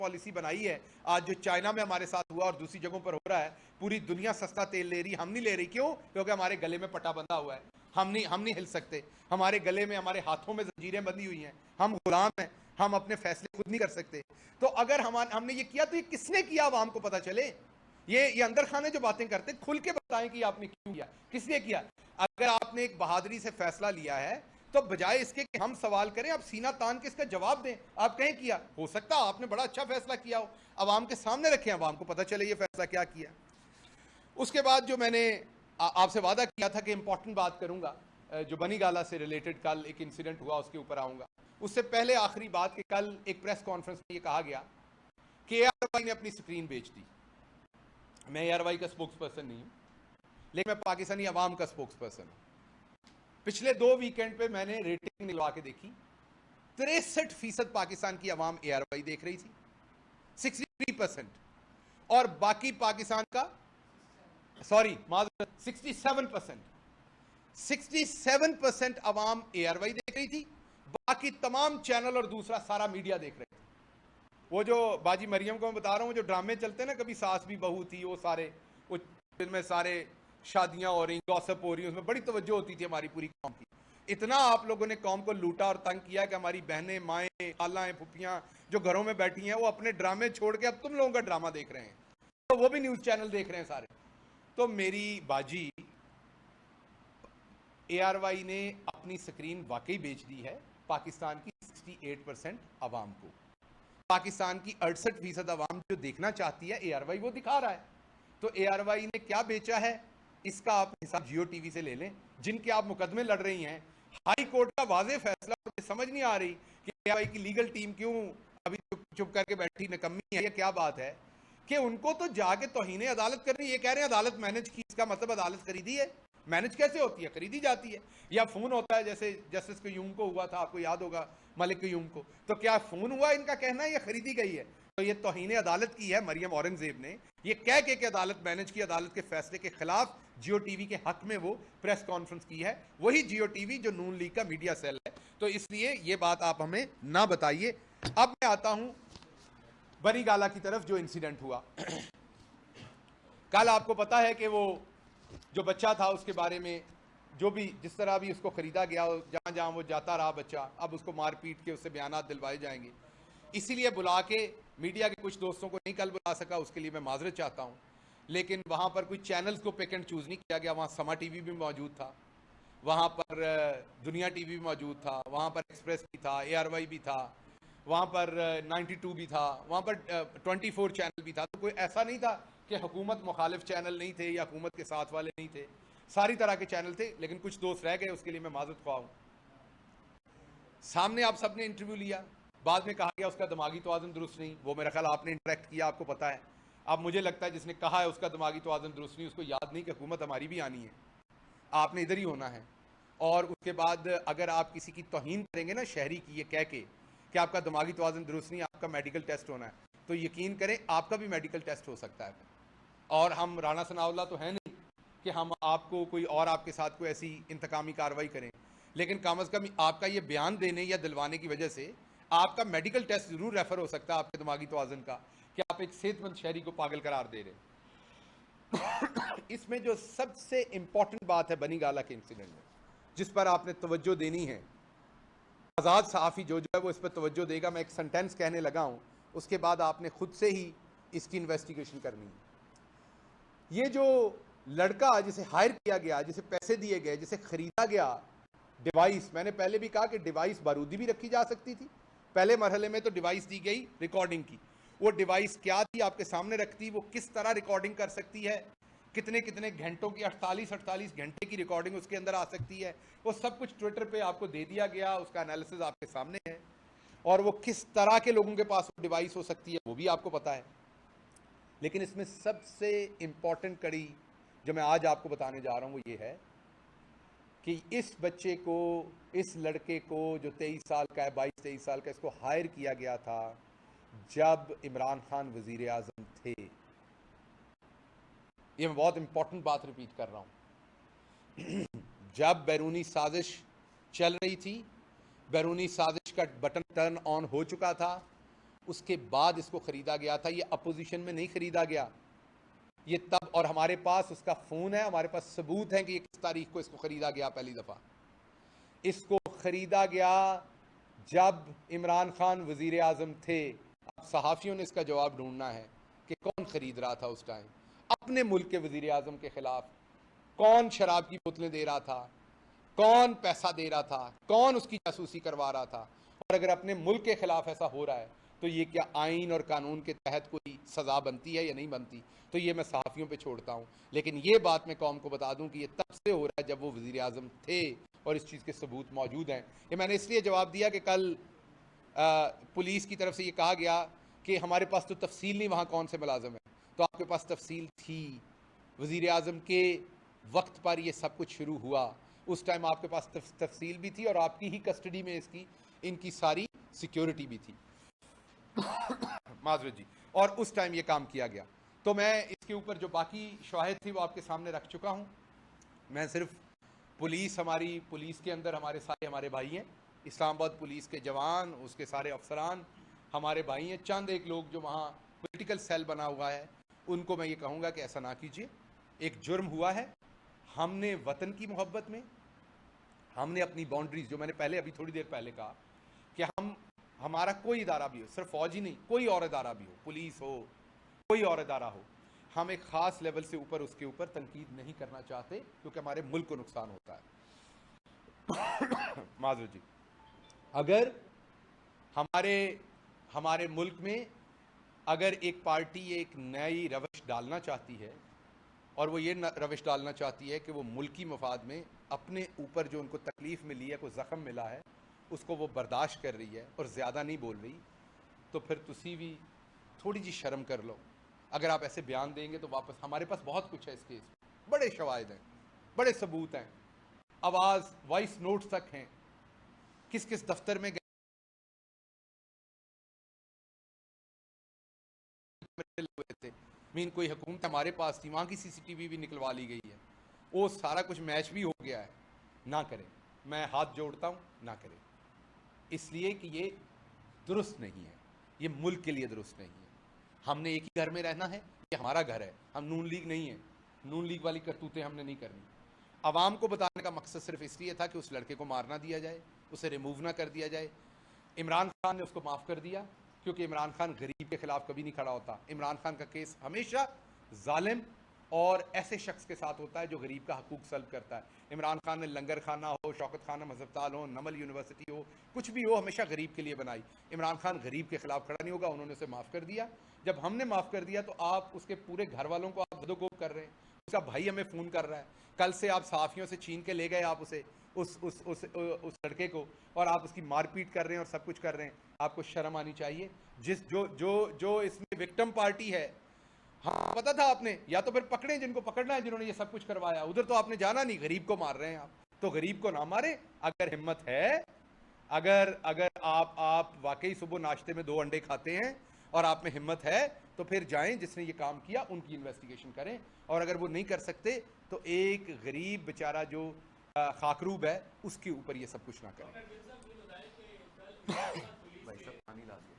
Policy बनाई है, आज जो चाइना में हमारे साथ हुआ और दूसरी जगहों पर हो रहा है, पूरी दुनिया सस्ता तेल ले रही, हम नहीं ले रही। क्यों? क्योंकि हमारे गले में पट्टा बंधा हुआ है, हम नहीं हिल सकते, हमारे गले में, हमारे हाथों में जंजीरें बंधी हुई हैं, हम गुलाम हैं, हम अपने फैसले खुद नहीं कर सकते। तो अगर हमने ये किया तो ये किसने किया, आवाम को पता चले। ये अंदर खाने जो बातें करते, खुल के बताएं कि आपने क्यों किया, किस लिए किया। अगर आपने एक बहादुरी से फैसला लिया है तो बजाय इसके कि हम सवाल करें, आप सीना तान के इसका जवाब दें। आप कहें किया, हो सकता है आपने बड़ा अच्छा फैसला किया हो, अवाम के सामने रखें, अवाम को पता चले ये फैसला क्या किया। उसके बाद जो मैंने आपसे वादा किया था कि इंपॉर्टेंट बात करूंगा, जो बनी गाला से रिलेटेड कल एक इंसिडेंट हुआ उसके ऊपर आऊंगा। उससे पहले आखिरी बात कि कल एक प्रेस कॉन्फ्रेंस में ये कहा गया कि ARY ने अपनी स्क्रीन बेच दी। मैं ARY का स्पोक्स पर्सन नहीं हूं, लेकिन मैं पाकिस्तानी अवाम का स्पोक्स पर्सन हूं। पिछले 2 वीकेंड पे मैंने रेटिंग निकलवा के देखी, 63% पाकिस्तान की अवाम ARY देख रही थी, 63%, और बाकी पाकिस्तान का 67% अवाम ARY देख रही थी, बाकी तमाम चैनल और दूसरा सारा मीडिया देख रहे थे। वो जो बाजी मरियम को मैं बता रहा हूँ, जो ड्रामे चलते हैं ना, कभी सास भी बहू थी, वो सारे, वो में सारे शादियां हो रही, गॉसिप हो रही, उसमें बड़ी तवज्जो होती थी हमारी पूरी कौम की। इतना आप लोगों ने कौम को लूटा और तंग किया कि हमारी बहनें, माएँ, खालाएं, फुफियां जो घरों में बैठी हैं, वो अपने ड्रामे छोड़ के अब तुम लोगों का ड्रामा देख रहे हैं, तो वो भी न्यूज चैनल देख रहे हैं सारे। तो मेरी बाजी, ARY ने अपनी स्क्रीन वाकई बेच दी है पाकिस्तान की 68% अवाम को। पाकिस्तान की 68% अवाम जो देखना चाहती है ARY, वो दिखा रहा है। तो ARY ने क्या बेचा है, इसका आप हिसाब जियो टीवी से ले लें, जिनके आप मुकदमे लड़ रही हैं। हाई कोर्ट का वाज़ेह फैसला, समझ नहीं आ रही कि ARY की लीगल टीम क्यों अभी चुप करके बैठी, नकम्मी है। ये क्या बात है कि उनको तो जाके तौहीन अदालत करनी, ये कह रहे हैं अदालत मैनेज की, इसका मतलब अदालत खरीदी है। मैनेज कैसे होती है? खरीदी जाती है। या फोन होता है, जैसे जस्टिस क्यूम को हुआ था, आपको याद होगा, मलिक क्यूम को, तो क्या फोन हुआ, इनका कहना है, ये खरीदी गई है। तो ये तौहीन अदालत की है मरियम औरंगजेब ने, ये कह के कि अदालत मैनेज की, अदालत के फैसले के खिलाफ जियो टीवी के हक में वो प्रेस कॉन्फ्रेंस की है। वही जियो टीवी जो नून लीग का मीडिया सेल है। तो इसलिए ये बात आप हमें ना बताइए। अब मैं आता हूं बनी गाला की तरफ, जो इंसिडेंट हुआ कल। आपको पता है कि वो जो बच्चा था, उसके बारे में जो भी, जिस तरह भी उसको खरीदा गया, जहां जहां वो जाता रहा बच्चा, अब उसको मार पीट के उससे बयानात दिलवाए जाएंगे। इसीलिए बुला के, मीडिया के कुछ दोस्तों को नहीं कल बुला सका, उसके लिए मैं माजरत चाहता हूं। लेकिन वहां पर कोई चैनल्स को पिक एंड चूज नहीं किया गया। वहां समा टीवी भी मौजूद था, वहां पर दुनिया टीवी भी मौजूद था, वहां पर एक्सप्रेस भी था, ARY भी था, वहां पर 92 भी था, वहां पर 24 चैनल भी था। तो कोई ऐसा नहीं था कि हुकूमत मुखालिफ चैनल नहीं थे या हुकूमत के साथ वाले नहीं थे, सारी तरह के चैनल थे। लेकिन कुछ दोस्त रह गए, उसके लिए मैं माजरत ख्वाह हूं। सामने आप सबने इंटरव्यू लिया, बाद में कहा गया उसका दिमागी तवाज़ुन दुरुस्त नहीं। वो मेरा ख्याल आपने इंटरेक्ट किया, आपको पता है। अब मुझे लगता है जिसने कहा है उसका दिमागी तवाज़ुन दुरुस्त नहीं, उसको याद नहीं कि हुकूमत हमारी भी आनी है, आपने इधर ही होना है। और उसके बाद अगर आप किसी की तौहीन करेंगे ना शहरी की, ये कह के कि आपका दिमागी तवाज़ुन दुरुस्त नहीं, आपका मेडिकल टेस्ट होना है, तो यकीन करें आपका भी मेडिकल टेस्ट हो सकता है। और हम राना सनाउल्लाह तो है नहीं कि हम आपको कोई और आपके साथ कोई ऐसी इंतकामी कार्रवाई करें, लेकिन कम अज़ कम आपका ये बयान देने या दिलवाने की वजह से आपका मेडिकल टेस्ट जरूर रेफर हो सकता है आपके दिमागी तवाज़ुन का, कि आप एक सेहतमंद शहरी को पागल करार दे रहे। इसमें जो सबसे इंपॉर्टेंट बात है बनी गाला के इंसिडेंट में, जिस पर आपने तवज्जो देनी है, आज़ाद सहाफ़ी जो है वो इस पर तवज्जो देगा। मैं एक सेंटेंस कहने लगा हूँ, उसके बाद आपने खुद से ही इसकी इन्वेस्टिगेशन करनी है। ये जो लड़का जिसे हायर किया गया, जिसे पैसे दिए गए, जिसे खरीदा गया, डिवाइस, मैंने पहले भी कहा कि डिवाइस बारूदी भी रखी जा सकती थी। पहले मरहले में तो डिवाइस दी गई रिकॉर्डिंग की, वो डिवाइस क्या थी आपके सामने रखती, वो किस तरह रिकॉर्डिंग कर सकती है, कितने कितने घंटों की, 48 घंटे की रिकॉर्डिंग उसके अंदर आ सकती है, वो सब कुछ ट्विटर पे आपको दे दिया गया। उसका एनालिसिस आपके सामने है, और वो किस तरह के लोगों के पास वो डिवाइस हो सकती है वो भी आपको पता है। लेकिन इसमें सबसे इंपॉर्टेंट कड़ी जो मैं आज आपको बताने जा रहा हूं वो ये है कि इस बच्चे को, इस लड़के को जो 23 साल का है, 22-23 साल का, इसको हायर किया गया था जब इमरान खान वजीर आजम थे। ये मैं बहुत इंपॉर्टेंट बात रिपीट कर रहा हूं। जब बैरूनी साजिश चल रही थी, बैरूनी साजिश का बटन टर्न ऑन हो चुका था, उसके बाद इसको ख़रीदा गया था। ये अपोजिशन में नहीं ख़रीदा गया, ये तब, और हमारे पास उसका फ़ोन है, हमारे पास सबूत है कि ये किस तारीख को इसको ख़रीदा गया। पहली दफ़ा इसको ख़रीदा गया जब इमरान खान वज़ीर आज़म थे। अब सहाफ़ियों ने इसका जवाब ढूंढना है कि कौन ख़रीद रहा था उस टाइम अपने मुल्क के वज़ीर आज़म के ख़िलाफ़, कौन शराब की बोतलें दे रहा था, कौन पैसा दे रहा था, कौन उसकी जासूसी करवा रहा था। और अगर अपने मुल्क के ख़िलाफ़ ऐसा हो रहा है तो ये क्या आइन और कानून के तहत कोई सज़ा बनती है या नहीं बनती, तो ये मैं सहाफ़ियों पे छोड़ता हूँ। लेकिन ये बात मैं कौम को बता दूँ कि ये तब से हो रहा है जब वो वज़ीर आज़म थे और इस चीज़ के सबूत मौजूद हैं। ये मैंने इसलिए जवाब दिया कि कल पुलिस की तरफ से ये कहा गया कि हमारे पास तो तफसील नहीं वहाँ कौन से मुलाज़म है, तो आपके पास तफसील थी। वज़ीर आज़म के वक्त पर ये सब कुछ शुरू हुआ, उस टाइम आपके पास तफसील भी थी और आपकी ही कस्टडी में इनकी सारी सिक्योरिटी भी थी। माजरत जी, और उस टाइम ये काम किया गया। तो मैं इसके ऊपर जो बाकी शवाहिद थी वो आपके सामने रख चुका हूँ। मैं सिर्फ हमारी पुलिस के अंदर हमारे भाई हैं, इस्लामाबाद पुलिस के जवान, उसके सारे अफसरान हमारे भाई हैं। चंद एक लोग जो वहाँ पॉलिटिकल सेल बना हुआ है, उनको मैं ये कहूँगा कि ऐसा ना कीजिए। एक जुर्म हुआ है, हमने वतन की मोहब्बत में, हमने अपनी बाउंड्रीज, जो मैंने पहले अभी थोड़ी देर पहले कहा कि हमारा कोई इदारा भी हो, सिर्फ फौज ही नहीं, कोई और इदारा भी हो, पुलिस हो, कोई और इदारा हो, हम एक ख़ास लेवल से ऊपर उसके ऊपर तनकीद नहीं करना चाहते क्योंकि हमारे मुल्क को नुकसान होता है। माजूर जी, अगर हमारे मुल्क में अगर एक पार्टी एक नई रविश डालना चाहती है और वो ये रविश डालना चाहती है कि वो मुल्की मफाद में अपने ऊपर जो उनको तकलीफ़ मिली है, कोई ज़ख्म मिला है, उसको वो बर्दाश्त कर रही है और ज़्यादा नहीं बोल रही, तो फिर तुसी भी थोड़ी जी शर्म कर लो। अगर आप ऐसे बयान देंगे तो वापस, हमारे पास बहुत कुछ है इस केस में, बड़े शवाहिद हैं, बड़े सबूत हैं, आवाज़ वॉइस नोट्स तक हैं, किस किस दफ्तर में हुए थे। मीन कोई हुकूमत हमारे पास थी, वहाँ की CCTV भी निकलवा ली गई है, वो सारा कुछ मैच भी हो गया है। ना करें, मैं हाथ जोड़ता हूँ, ना करें, इसलिए कि ये दुरुस्त नहीं है, ये मुल्क के लिए दुरुस्त नहीं है। हमने एक ही घर में रहना है, ये हमारा घर है, हम नून लीग नहीं है, नून लीग वाली करतूतें हमने नहीं करनी। आवाम को बताने का मकसद सिर्फ इसलिए था कि उस लड़के को मार ना दिया जाए, उसे रिमूव ना कर दिया जाए। इमरान खान ने उसको माफ़ कर दिया क्योंकि इमरान खान गरीब के खिलाफ कभी नहीं खड़ा होता। इमरान खान का केस हमेशा जालिम और ऐसे शख्स के साथ होता है जो गरीब का हकूक सल्ब करता है। इमरान खान ने लंगर खाना हो, शौकत खाना मजहबताल हो, नमल यूनिवर्सिटी हो, कुछ भी हो, हमेशा गरीब के लिए बनाई। इमरान खान गरीब के खिलाफ खड़ा नहीं होगा, उन्होंने उसे माफ़ कर दिया। जब हमने माफ़ कर दिया तो आप उसके पूरे घर वालों को आप ददोकोप कर रहे हैं। उसका भाई हमें फ़ोन कर रहा है, कल से आप सहाफ़ियों से छीन के ले गए आप उसे, उस लड़के को, और आप उसकी मारपीट कर रहे हैं और सब कुछ कर रहे हैं। आपको शर्म आनी चाहिए। जो इसमें विक्टिम पार्टी है, हाँ पता था आपने, या तो फिर पकड़े जिनको पकड़ना है, जिन्होंने ये सब कुछ करवाया। उधर तो आपने जाना नहीं, गरीब को मार रहे हैं आप, तो गरीब को ना मारे। अगर हिम्मत है, अगर आप वाकई सुबह नाश्ते में 2 अंडे खाते हैं और आप में हिम्मत है, तो फिर जाएं, जिसने ये काम किया उनकी इन्वेस्टिगेशन करें। और अगर वो नहीं कर सकते तो एक गरीब बेचारा जो खाकरूब है, उसके ऊपर ये सब कुछ ना करें। भाई सब पानी ला दिया।